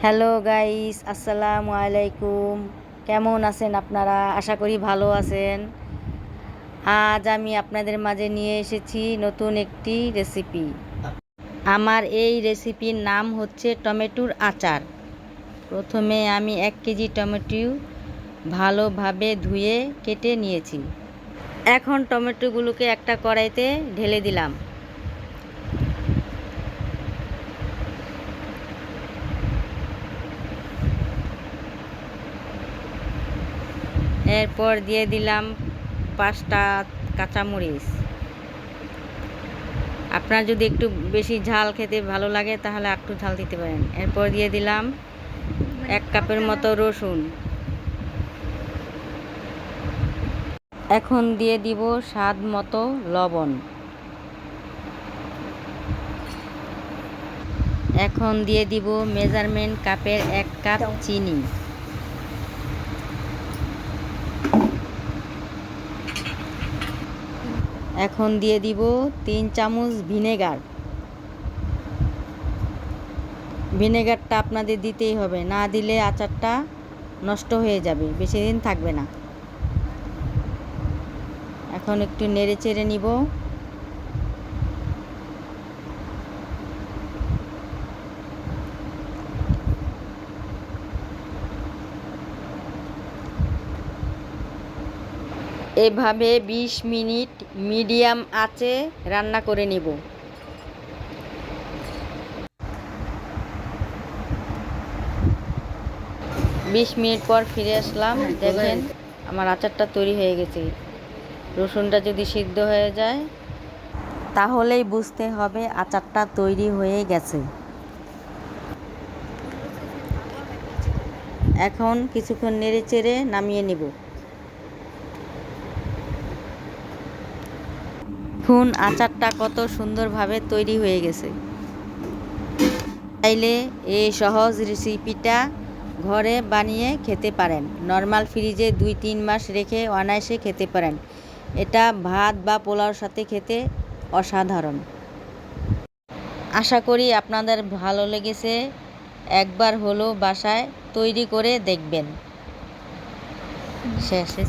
Hello guys, আসসালামু আলাইকুম। কেমন আছেন আপনারা? আশা করি ভালো আছেন। আজ আমি আপনাদের মাঝে নিয়ে এসেছি নতুন একটি রেসিপি। আমার এই রেসিপির নাম হচ্ছে টমেটোর আচার। প্রথমে আমি 1 কেজি টমেটো ভালোভাবে ধুয়ে কেটে নিয়েছি। এখন টমেটোগুলোকে একটা কড়াইতে ঢেলে দিলাম। এরপর দিয়ে দিলাম 5টা কাঁচামরিচ। আপনার যদি একটু বেশি ঝাল খেতে ভালো লাগে তাহলে একটু ঝাল দিতে পারেন। এরপর দিয়ে দিলাম 1 কাপের মতো রসুন। এখন দিয়ে দিব স্বাদ মতো লবণ। এখন দিয়ে দিব মেজারমেন্ট কাপের 1 কাপ চিনি। এখন দিয়ে দিব 3 চামচ ভিনেগার। ভিনেগারটা আপনাদের দিতেই হবে, না দিলে আচারটা নষ্ট হয়ে যাবে, বেশি দিন থাকবে না। এখন একটু নেড়ে চেড়ে নিব। এভাবে 20 মিনিট মিডিয়াম আঁচে রান্না করে নিব। 20 মিনিট পর ফিরে আসলাম। দেখেন আমার আচারটা তৈরি হয়ে গেছে। রসুনটা যদি সিদ্ধ হয়ে যায় তাহলেই বুঝতে হবে আচারটা তৈরি হয়ে গেছে। এখন কিছুক্ষণ নেড়ে চেড়ে নামিয়ে নিব। দেখুন আচারটা কত সুন্দরভাবে তৈরি হয়ে গেছে। চাইলে এই সহজ রেসিপিটা ঘরে বানিয়ে খেতে পারেন। নর্মাল ফ্রিজে 2-3 মাস রেখে অনায়াসে খেতে পারেন। এটা ভাত বা পোলাওর সাথে খেতে অসাধারণ। আশা করি আপনাদের ভালো লেগেছে। একবার হলেও বাসায় তৈরি করে দেখবেন। শেষে